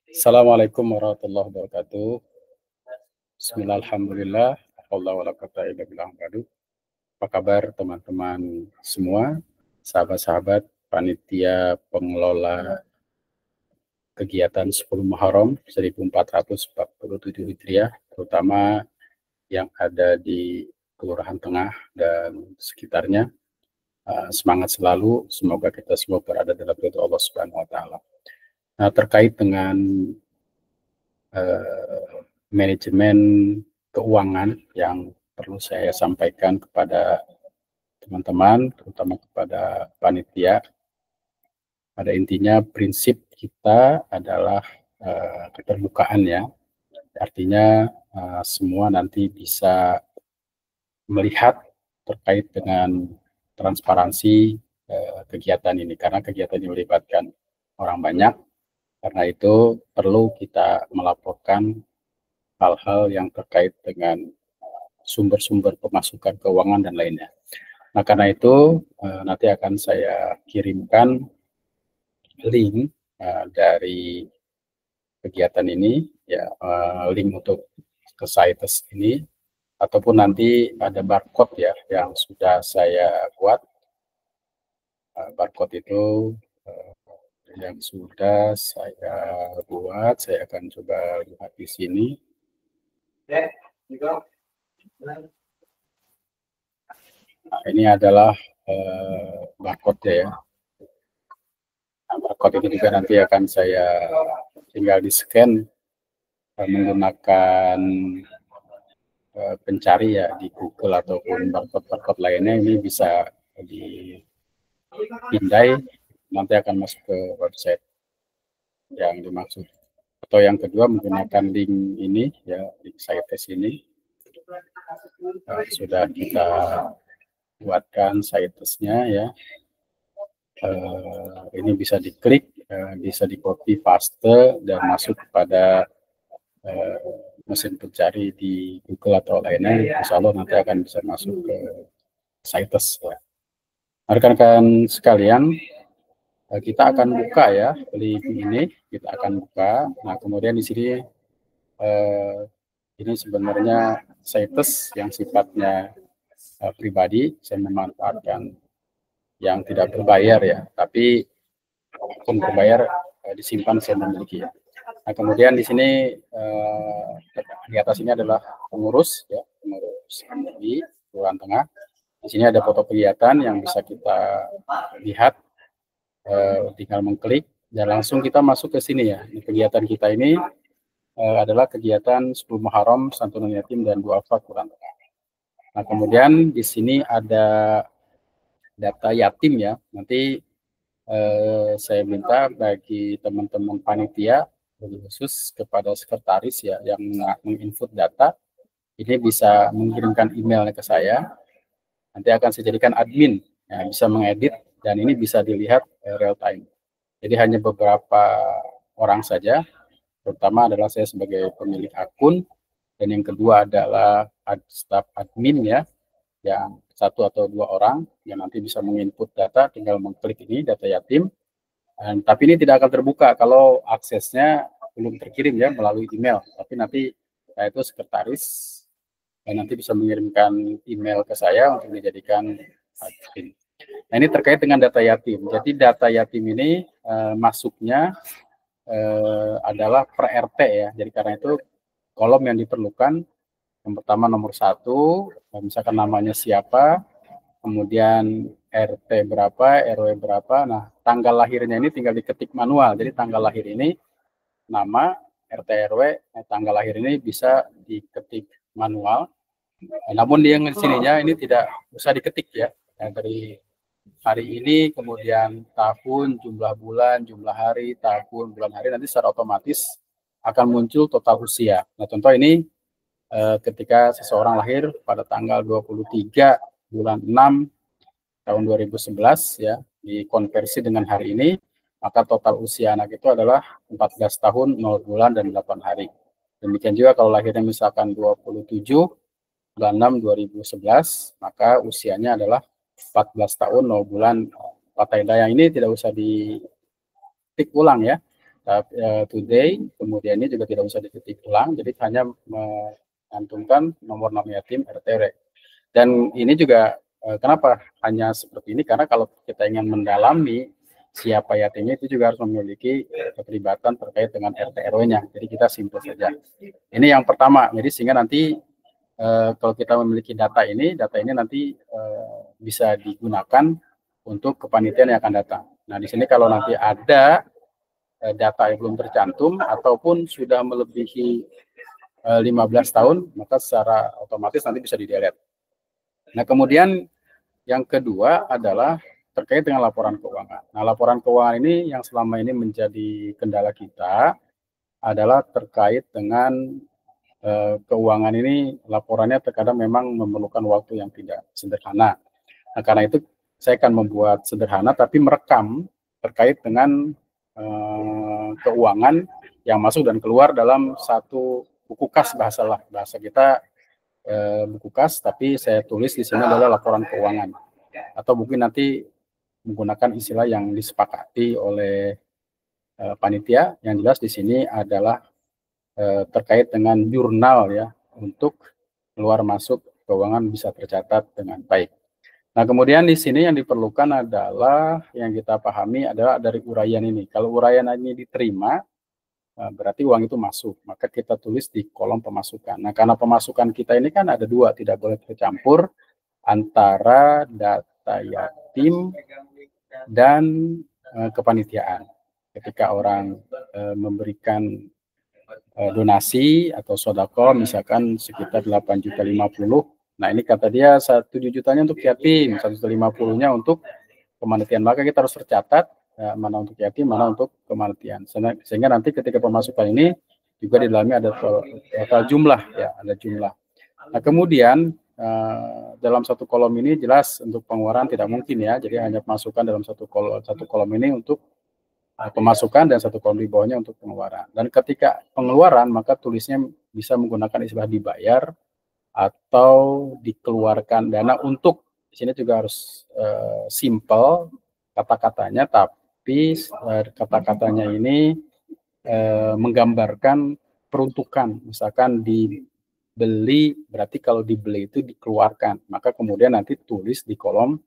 Assalamualaikum warahmatullahi wabarakatuh. Bismillah, alhamdulillah, apa kabar teman-teman semua, sahabat-sahabat panitia pengelola kegiatan 10 Muharram 1447 Hijriah, terutama yang ada di Kelurahan Tengah dan sekitarnya. Semangat selalu, semoga kita semua berada dalam ridho Allah Subhanahu wa Ta'ala. Nah, terkait dengan manajemen keuangan yang perlu saya sampaikan kepada teman-teman, terutama kepada panitia. Pada intinya prinsip kita adalah keterbukaan ya, artinya semua nanti bisa melihat terkait dengan transparansi kegiatan ini, karena kegiatan ini melibatkan orang banyak. Karena itu perlu kita melaporkan hal-hal yang terkait dengan sumber-sumber pemasukan keuangan dan lainnya. Nah, karena itu nanti akan saya kirimkan link dari kegiatan ini, ya, link untuk ke sites ini, ataupun nanti ada barcode ya yang sudah saya buat. Barcode itu yang sudah saya buat, saya akan coba lihat di sini. Nah, ini adalah barcode ya. Nah, barcode ini juga nanti akan saya tinggal di scan menggunakan pencari ya di Google ataupun barcode lainnya. Ini bisa dipindai, nanti akan masuk ke website yang dimaksud. Atau yang kedua menggunakan link ini ya, link sites ini sudah kita buatkan sitesnya ya. Ini bisa diklik, bisa di copy paste dan masuk kepada mesin pencari di Google atau lainnya. Insya Allah nanti akan bisa masuk ke sites ya. Rekan-rekan sekalian, kita akan buka ya link ini, kita akan buka. Nah, kemudian di sini ini sebenarnya sites yang sifatnya pribadi, saya memanfaatkan yang tidak berbayar ya, tapi pun berbayar disimpan saya memiliki ya. Nah, kemudian di sini di atas ini adalah pengurus ya, pengurus di Kelurahan Tengah. Di sini ada foto kegiatan yang bisa kita lihat, tinggal mengklik dan langsung kita masuk ke sini ya. Kegiatan kita ini adalah kegiatan 10 Muharram santunan yatim dan duafa Kelurahan Tengah. Nah, kemudian di sini ada data yatim ya. Nanti saya minta bagi teman-teman panitia, khusus kepada sekretaris ya yang menginput data, ini bisa mengirimkan emailnya ke saya. Nanti akan saya jadikan admin, ya, bisa mengedit dan ini bisa dilihat real time. Jadi hanya beberapa orang saja, terutama adalah saya sebagai pemilik akun, dan yang kedua adalah staf admin ya, yang 1 atau 2 orang yang nanti bisa menginput data, tinggal mengklik ini data yatim. Tapi ini tidak akan terbuka kalau aksesnya belum terkirim ya melalui email. Tapi nanti saya itu sekretaris dan nanti bisa mengirimkan email ke saya untuk dijadikan admin. Nah, ini terkait dengan data yatim. Jadi data yatim ini masuknya adalah per RT ya. Jadi karena itu kolom yang diperlukan yang pertama nomor 1, misalkan namanya siapa, kemudian RT berapa, RW berapa. Nah, tanggal lahirnya ini tinggal diketik manual. Jadi tanggal lahir ini, nama, RT, RW, tanggal lahir ini bisa diketik manual. Namun yang di sininya ini tidak usah diketik ya. Dari hari ini, kemudian tahun, jumlah bulan, jumlah hari, tahun, bulan, hari, nanti secara otomatis akan muncul total usia. Nah, contoh ini ketika seseorang lahir pada tanggal 23 bulan 6 tahun 2011 ya, dikonversi dengan hari ini, maka total usia anak itu adalah 14 tahun 0 bulan dan 8 hari. Demikian juga kalau lahirnya misalkan 27 bulan 6 2011, maka usianya adalah 14 tahun 0 bulan 4 hari. Yang ini tidak usah diketik ulang ya. today, kemudian ini juga tidak usah diketik ulang, jadi hanya mencantumkan nomor nama yatim RT. Dan ini juga kenapa hanya seperti ini, karena kalau kita ingin mendalami siapa yatimnya itu juga harus memiliki keterlibatan terkait dengan RT RW-nya. Jadi kita simpel saja. Ini yang pertama. Jadi sehingga nanti kalau kita memiliki data ini nanti bisa digunakan untuk kepanitiaan yang akan datang. Nah, di sini kalau nanti ada data yang belum tercantum ataupun sudah melebihi 15 tahun, maka secara otomatis nanti bisa di-delete. Nah, kemudian yang kedua adalah terkait dengan laporan keuangan. Nah, laporan keuangan ini yang selama ini menjadi kendala kita adalah terkait dengan keuangan ini, laporannya terkadang memang memerlukan waktu yang tidak sederhana. Nah, karena itu saya akan membuat sederhana tapi merekam terkait dengan keuangan yang masuk dan keluar dalam satu buku kas, bahasa kita buku kas, tapi saya tulis di sini adalah laporan keuangan, atau mungkin nanti menggunakan istilah yang disepakati oleh panitia. Yang jelas di sini adalah terkait dengan jurnal ya, untuk keluar masuk keuangan bisa tercatat dengan baik. Nah, kemudian di sini yang diperlukan adalah yang kita pahami adalah dari uraian ini. Kalau uraian ini diterima, berarti uang itu masuk. Maka kita tulis di kolom pemasukan. Nah, karena pemasukan kita ini kan ada dua, tidak boleh tercampur antara data yatim dan kepanitiaan. Ketika orang memberikan donasi atau sodako misalkan sekitar 8.050.000. Nah, ini kata dia 1 jutanya untuk yatim, 150.000-nya untuk kepanitiaan. Maka kita harus tercatat mana untuk yatim, mana untuk kepanitiaan. Sehingga nanti ketika pemasukan ini juga di dalamnya ada total jumlah ya, ada jumlah. Nah, kemudian dalam satu kolom ini jelas untuk pengeluaran tidak mungkin ya. Jadi hanya pemasukan dalam satu kolom ini untuk pemasukan dan satu kolom di bawahnya untuk pengeluaran. Dan ketika pengeluaran maka tulisnya bisa menggunakan istilah dibayar atau dikeluarkan dana untuk. Di sini juga harus simple kata-katanya, tapi kata-katanya ini menggambarkan peruntukan. Misalkan dibeli, berarti kalau dibeli itu dikeluarkan, maka kemudian nanti tulis di kolom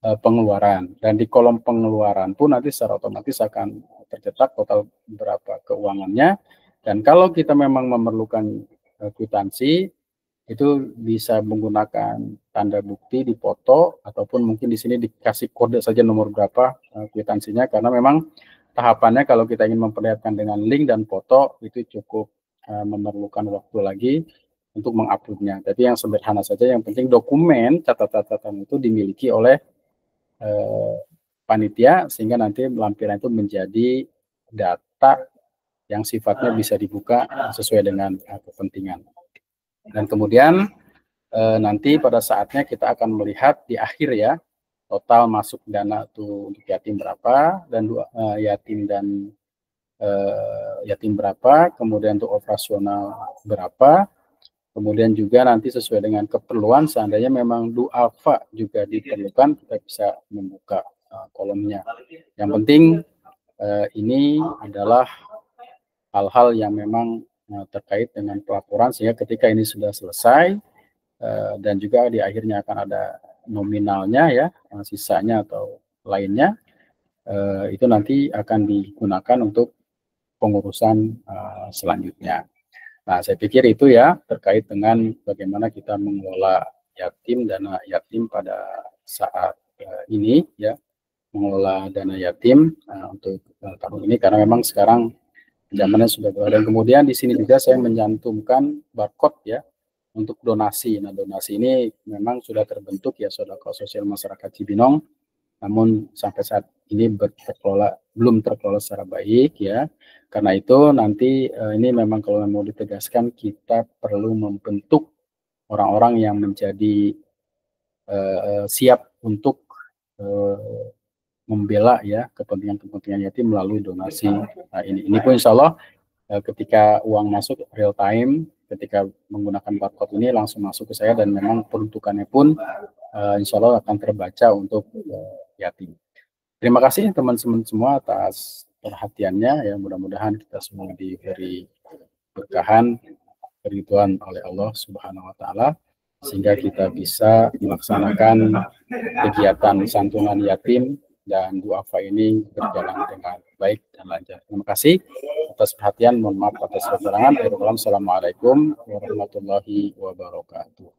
pengeluaran, dan di kolom pengeluaran pun nanti secara otomatis akan tercetak total berapa keuangannya. Dan kalau kita memang memerlukan kwitansi, itu bisa menggunakan tanda bukti dipoto, ataupun mungkin di sini dikasih kode saja nomor berapa kwitansinya, karena memang tahapannya kalau kita ingin memperlihatkan dengan link dan foto itu cukup memerlukan waktu lagi untuk menguploadnya. Tapi yang sederhana saja, yang penting dokumen catatan-catatan itu dimiliki oleh panitia, sehingga nanti lampiran itu menjadi data yang sifatnya bisa dibuka sesuai dengan kepentingan. Dan kemudian nanti pada saatnya kita akan melihat di akhir ya, total masuk dana itu untuk yatim berapa, dan yatim berapa, kemudian untuk operasional berapa, kemudian juga nanti sesuai dengan keperluan, seandainya memang duafa juga diperlukan, kita bisa membuka kolomnya. Yang penting ini adalah hal-hal yang memang terkait dengan pelaporan, sehingga ketika ini sudah selesai dan juga di akhirnya akan ada nominalnya ya, sisanya atau lainnya, itu nanti akan digunakan untuk pengurusan selanjutnya. Nah, saya pikir itu ya terkait dengan bagaimana kita mengelola yatim, dana yatim pada saat ini ya, mengelola dana yatim untuk tahun ini, karena memang sekarang zamannya sudah berada. Dan kemudian di sini juga saya mencantumkan barcode ya untuk donasi. Nah, donasi ini memang sudah terbentuk ya Sodako Sosial Masyarakat Cibinong, namun sampai saat ini belum terkelola secara baik ya. Karena itu nanti ini memang kalau mau ditegaskan, kita perlu membentuk orang-orang yang menjadi siap untuk membela ya kepentingan yatim melalui donasi. Nah, ini pun insya Allah ketika uang masuk real time, ketika menggunakan barcode ini langsung masuk ke saya, dan memang peruntukannya pun insya Allah akan terbaca untuk yatim. Terima kasih teman-teman semua atas perhatiannya. Ya, mudah-mudahan kita semua diberi berkahan, keridhaan oleh Allah Subhanahu wa taala, sehingga kita bisa melaksanakan kegiatan santunan yatim dan duafa ini berjalan dengan baik dan lancar. Terima kasih atas perhatian. Mohon maaf atas kekurangan. Assalamualaikum warahmatullahi wabarakatuh.